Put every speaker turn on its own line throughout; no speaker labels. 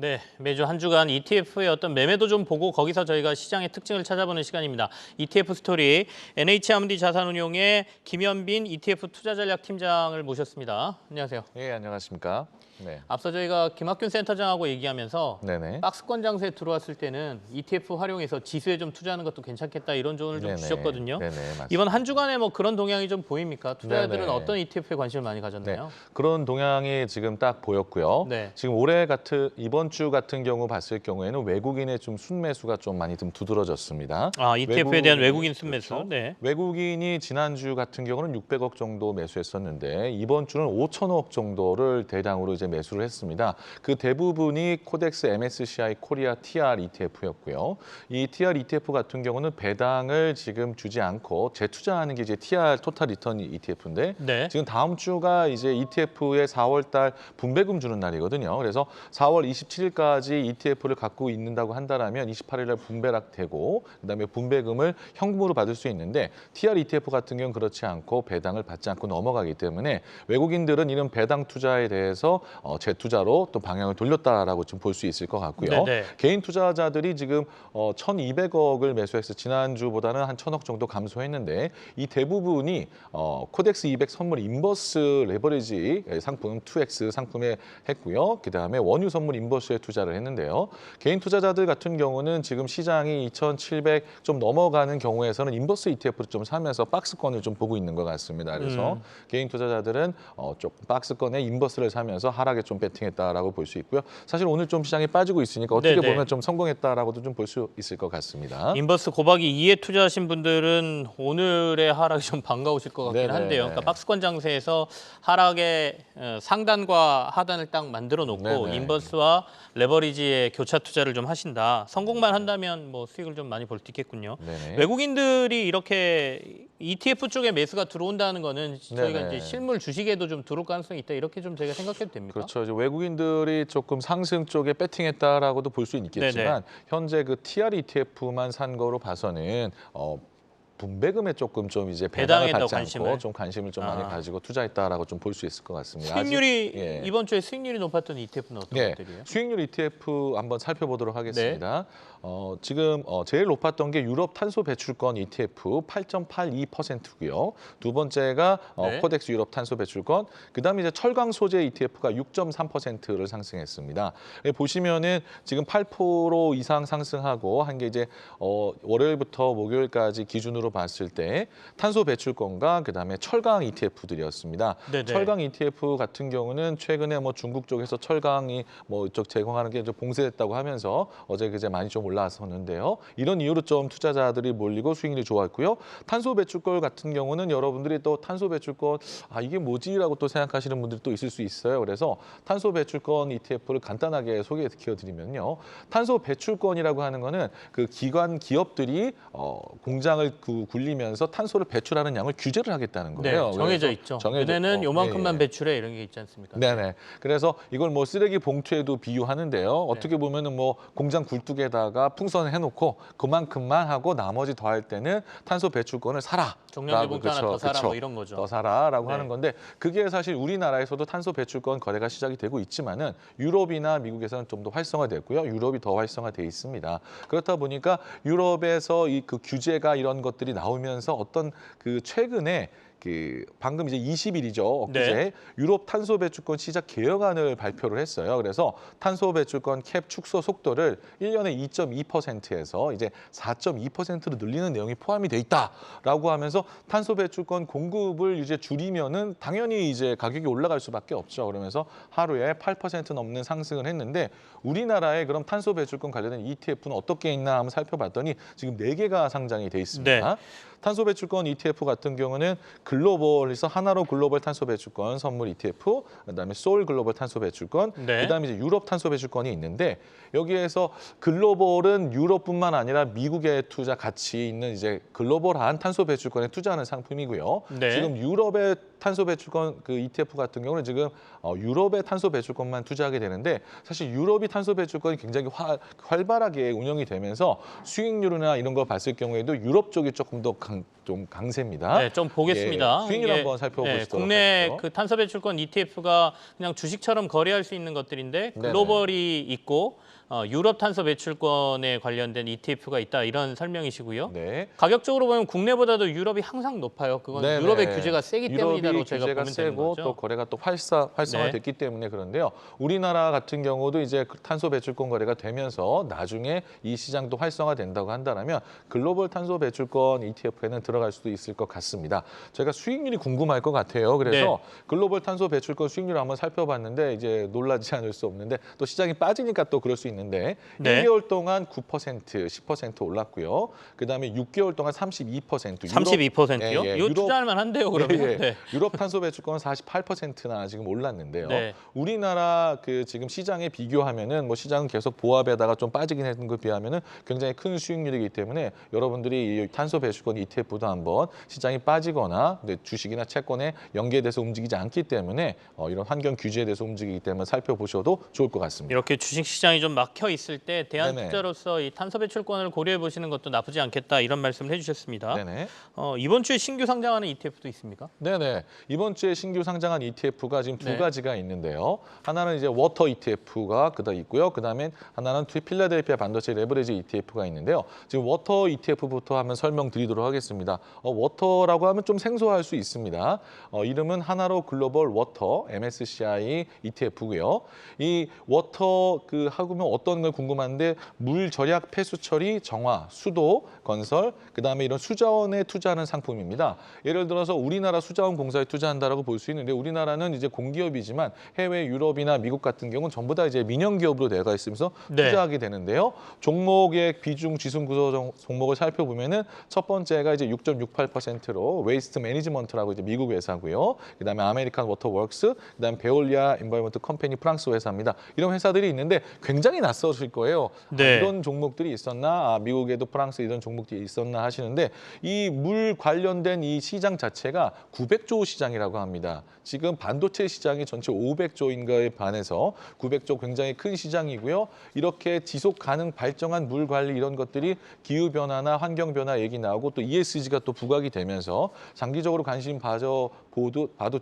네, 매주 한 주간 ETF의 어떤 매매도 좀 보고 거기서 저희가 시장의 특징을 찾아보는 시간입니다. ETF 스토리, NH아무디 자산운용의 김현빈 ETF 투자전략팀장을 모셨습니다. 안녕하세요.
예, 안녕하십니까. 네.
앞서 저희가 김학균 센터장하고 얘기하면서
네네.
박스권 장세에 들어왔을 때는 ETF 활용해서 지수에 좀 투자하는 것도 괜찮겠다 이런 조언을 좀
네네.
주셨거든요.
네네, 맞습니다.
이번 한 주간에 뭐 그런 동향이 좀 보입니까? 투자자들은
네네.
어떤 ETF에 관심을 많이
네,
가졌나요?
그런 동향이 지금 딱 보였고요.
네.
지금 이번 주 같은 경우 봤을 경우에는 외국인의 좀 순매수가 좀 많이 좀 두드러졌습니다.
아, ETF에 대한 외국인 순매수.
그렇죠.
네. 외국인이
외국인이 지난주 같은 경우는 600억 정도 매수했었는데 이번 주는 5천억 정도를 대량으로 이제 매수를 했습니다. 그 대부분이 코덱스 MSCI 코리아 TR ETF였고요. 이 TR ETF 같은 경우는 배당을 지금 주지 않고 재투자하는 게 이제 TR 토탈 리턴 ETF인데
네.
지금 다음 주가 이제 ETF의 4월 달 분배금 주는 날이거든요. 그래서 4월 27일까지 ETF를 갖고 있는다고 한다면 28일 날 분배락되고 그다음에 분배금을 현금으로 받을 수 있는데 TR ETF 같은 경우는 그렇지 않고 배당을 받지 않고 넘어가기 때문에 외국인들은 이런 배당 투자에 대해서 재투자로 또 방향을 돌렸다라고 좀 볼 수 있을 것 같고요.
네네.
개인 투자자들이 지금 1,200억을 매수해서 지난주보다는 한 1,000억 정도 감소했는데 이 대부분이 코덱스 200 선물 인버스 레버리지 상품 2X 상품에 했고요. 그다음에 원유 선물 인버스에 투자를 했는데요. 개인 투자자들 같은 경우는 지금 시장이 2,700 좀 넘어가는 경우에서는 인버스 ETF를 좀 사면서 박스권을 좀 보고 있는 것 같습니다. 그래서 개인 투자자들은 조금 박스권에 인버스를 사면서 하락에 좀 베팅했다라고 볼 수 있고요. 사실 오늘 좀 시장이 빠지고 있으니까 어떻게
네네.
보면 좀 성공했다라고도 좀 볼 수 있을 것 같습니다.
인버스 곱하기 2에 투자하신 분들은 오늘의 하락이 좀 반가우실 것 같긴
네네.
한데요. 그러니까 박스권 장세에서 하락의 상단과 하단을 딱 만들어 놓고
네네.
인버스와 레버리지의 교차 투자를 좀 하신다. 성공만 한다면 뭐 수익을 좀 많이 볼 수 있겠군요.
네네.
외국인들이 이렇게 ETF 쪽에 매수가 들어온다는 거는 저희가
네네.
이제 실물 주식에도 좀 들어올 가능성이 있다. 이렇게 좀 저희가 생각해도 됩니까?
그렇죠. 이제 외국인들이 조금 상승 쪽에 배팅했다라고도 볼 수 있겠지만 현재 그 TR ETF만 산 거로 봐서는 분배금에 조금 좀 이제 배당을
배당에 더
받지
관심을.
않고 좀 관심을 좀 많이 가지고 투자했다라고 좀 볼 수 있을 것 같습니다.
수익률이
예.
이번 주에 수익률이 높았던 ETF는 어떤
네,
것들이에요?
수익률 ETF 한번 살펴보도록 하겠습니다. 지금 제일 높았던 게 유럽 탄소 배출권 ETF 8.82%고요. 두 번째가
네.
코덱스 유럽 탄소 배출권. 그다음에 이제 철강 소재 ETF가 6.3%를 상승했습니다. 보시면은 지금 8% 이상 상승하고 한 게 이제 월요일부터 목요일까지 기준으로 봤을 때 탄소 배출권과 그다음에 철강 ETF들이었습니다.
네네.
철강 ETF 같은 경우는 최근에 뭐 중국 쪽에서 철강이 뭐 이쪽 제공하는 게 좀 봉쇄됐다고 하면서 어제 그제 많이 좀 올라섰는데요. 이런 이유로 좀 투자자들이 몰리고 수익률이 좋았고요. 탄소 배출권 같은 경우는 여러분들이 또 탄소 배출권 이게 뭐지라고 또 생각하시는 분들이 또 있을 수 있어요. 그래서 탄소 배출권 ETF를 간단하게 소개시켜 드리면요. 탄소 배출권이라고 하는 거는 그 기업들이 공장을 굴리면서 탄소를 배출하는 양을 규제를 하겠다는 거예요.
네, 정해져
그래서
있죠.
정해져-
얘네는 요만큼만
예.
배출해 이런 게 있지 않습니까?
네네. 그래서 이걸 뭐 쓰레기 봉투에도 비유하는데요. 어떻게 보면은 뭐 공장 굴뚝에다가 풍선을 해놓고 그만큼만 하고 나머지 더할 때는 탄소 배출권을 사라.
종량제 봉투 하나 더
그렇죠.
사라
그렇죠.
뭐 이런 거죠.
더 사라라고
네.
하는 건데 그게 사실 우리나라에서도 탄소 배출권 거래가 시작이 되고 있지만은 유럽이나 미국에서는 좀 더 활성화됐고요. 유럽이 더 활성화돼 있습니다. 그렇다 보니까 유럽에서 이 그 규제가 이런 것들이 나오면서 어떤 그 최근에 방금 이제 20일이죠. 엊그제
네.
유럽 탄소 배출권 시작 개혁안을 발표를 했어요. 그래서 탄소 배출권 캡 축소 속도를 1년에 2.2%에서 이제 4.2%로 늘리는 내용이 포함이 돼 있다라고 하면서 탄소 배출권 공급을 이제 줄이면은 당연히 이제 가격이 올라갈 수밖에 없죠. 그러면서 하루에 8% 넘는 상승을 했는데 우리나라에 그럼 탄소 배출권 관련된 ETF는 어떻게 있나 한번 살펴봤더니 지금 4개가 상장이 돼 있습니다.
네.
탄소 배출권 ETF 같은 경우는 글로벌에서 하나로 글로벌 탄소 배출권 선물 ETF, 그다음에 소울 글로벌 탄소 배출권,
네.
그다음에 이제 유럽 탄소 배출권이 있는데 여기에서 글로벌은 유럽뿐만 아니라 미국에 투자 가치 있는 이제 글로벌한 탄소 배출권에 투자하는 상품이고요.
네.
지금 유럽의 탄소 배출권 그 ETF 같은 경우는 지금 유럽의 탄소 배출권만 투자하게 되는데 사실 유럽이 탄소 배출권이 굉장히 활발하게 운영이 되면서 수익률이나 이런 거 봤을 경우에도 유럽 쪽이 조금 더 좀 강세입니다.
네, 좀 보겠습니다.
예, 수익률 한번 살펴보시도록
국내
하죠.
그 탄소 배출권 ETF가 그냥 주식처럼 거래할 수 있는 것들인데
네네.
글로벌이 있고 유럽 탄소 배출권에 관련된 ETF가 있다 이런 설명이시고요.
네.
가격적으로 보면 국내보다도 유럽이 항상 높아요. 그건
네네.
유럽의 규제가 세기 때문이다로
유럽이
제가
규제가
보면 되는
세고
거죠.
또 거래가 또 활성화됐기 때문에 그런데요. 우리나라 같은 경우도 이제 그 탄소 배출권 거래가 되면서 나중에 이 시장도 활성화된다고 한다면 글로벌 탄소 배출권 ETF에는 들어갈 수도 있을 것 같습니다. 제가 수익률이 궁금할 것 같아요. 그래서
네.
글로벌 탄소 배출권 수익률을 한번 살펴봤는데 이제 놀라지 않을 수 없는데 또 시장이 빠지니까 또 그럴 수 있는데
네.
1개월 동안 9%, 10% 올랐고요. 그다음에 6개월 동안 32%.
32%요?
예, 예.
이거 투자할 만한데요, 그러면?
예, 예.
네.
유럽 탄소 배출권은 48%나 지금 올랐는데요.
네.
우리나라 그 지금 시장에 비교하면은 뭐 시장은 계속 보합에다가 좀 빠지긴 했는 것에 비하면은 굉장히 큰 수익률이기 때문에 여러분들이 이 탄소 배출권 ETF도 한번 시장이 빠지거나 주식이나 채권에 연계돼서 움직이지 않기 때문에 이런 환경 규제에 대해서 움직이기 때문에 살펴보셔도 좋을 것 같습니다.
이렇게 주식 시장이 좀 막혀 있을 때 대한
네네.
투자로서 이 탄소 배출권을 고려해 보시는 것도 나쁘지 않겠다 이런 말씀을 해주셨습니다.
네네.
이번 주에 신규 상장하는 ETF도 있습니까?
네네. 이번 주에 신규 상장한 ETF가 지금 두
네.
가지가 있는데요. 하나는 이제 워터 ETF가 있고요. 그다음에 하나는 필라델피아 반도체 레버리지 ETF가 있는데요. 지금 워터 ETF부터 한번 설명드리도록 하겠습니다. 워터라고 하면 좀 생소할 수 있습니다. 이름은 하나로 글로벌 워터 MSCI ETF고요. 이 워터 하면 어떤 걸 궁금한데 물 절약 폐수 처리 정화 수도 건설 그다음에 이런 수자원에 투자하는 상품입니다. 예를 들어서 우리나라 수자원 공사에 투자한다라고 볼 수 있는데 우리나라는 이제 공기업이지만 해외 유럽이나 미국 같은 경우는 전부 다 이제 민영 기업으로 되어 있으면서
네.
투자하게 되는데요. 종목의 비중 지수 구조 종목을 살펴보면은 첫 번째가 이제 6.68%로 웨이스트 매니지먼트라고 이제 미국 회사고요. 그다음에 아메리칸 워터웍스, 그다음에 베올리아 인바이먼트 컴퍼니 프랑스 회사입니다. 이런 회사들이 있는데 굉장히 낯설을 거예요.
네.
이런 종목들이 있었나? 미국에도 프랑스 이런 종목들이 있었나 하시는데 이 물 관련된 이 시장 자체가 900조 시장이라고 합니다. 지금 반도체 시장이 전체 500조인 거에 반해서 900조 굉장히 큰 시장이고요. 이렇게 지속 가능 발전한 물 관리 이런 것들이 기후 변화나 환경 변화 얘기 나오고 또 ESG가 또 부각이 되면서 장기적으로 관심 봐도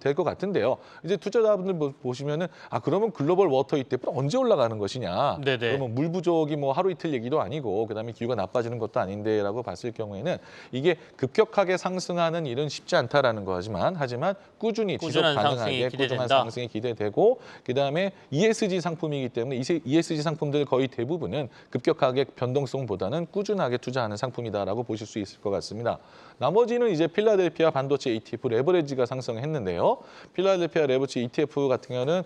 될 것 같은데요. 이제 투자자분들 보시면은 그러면 글로벌 워터 ETF는 언제 올라가는 것이냐?
네네.
그러면 물 부족이 뭐 하루 이틀 얘기도 아니고 그다음에 기후가 나빠지는 것도 아닌데라고 봤을 경우에는 이게 급격하게 상승하는 일은 쉽지 않다라는 거지만 하지만 꾸준히 지속
꾸준한
가능하게
상승이
꾸준한
기대된다.
상승이 기대되고 그다음에 ESG 상품이기 때문에 ESG 상품들 거의 대부분은 급격하게 변동성보다는 꾸준하게 투자하는 상품이다라고 보실 수 있을 것 같습니다. 나머지는 이제 필라델피아 반도체 ETF 레버리지가 상승했는데요. 필라델피아 레버리지 ETF 같은 경우는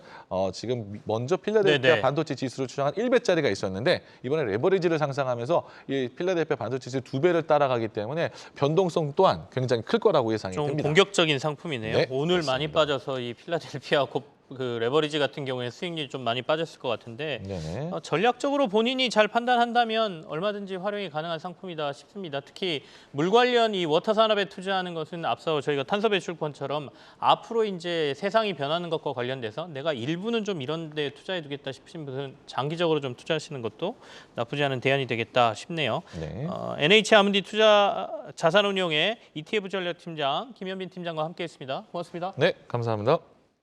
지금 먼저 필라델피아
네네.
반도체 지수를 추정한 1배짜리가 있었는데 이번에 레버리지를 상승하면서 이 필라델피아 반도체 지수 2배를 따라가기 때문에 변동성 또한 굉장히 클 거라고 예상이
좀
됩니다.
공격적인 상품이네요.
네,
오늘
맞습니다.
많이 빠져서 이 필라델피아 그 레버리지 같은 경우에 수익률이 좀 많이 빠졌을 것 같은데
네네.
전략적으로 본인이 잘 판단한다면 얼마든지 활용이 가능한 상품이다 싶습니다. 특히 물 관련 이 워터 산업에 투자하는 것은 앞서 저희가 탄소 배출권처럼 앞으로 이제 세상이 변하는 것과 관련돼서 내가 일부는 좀 이런 데 투자해 두겠다 싶으신 분은 장기적으로 좀 투자하시는 것도 나쁘지 않은 대안이 되겠다 싶네요.
네.
NH 아문디 투자 자산운용의 ETF 전략팀장 김현빈 팀장과 함께했습니다. 고맙습니다.
네, 감사합니다.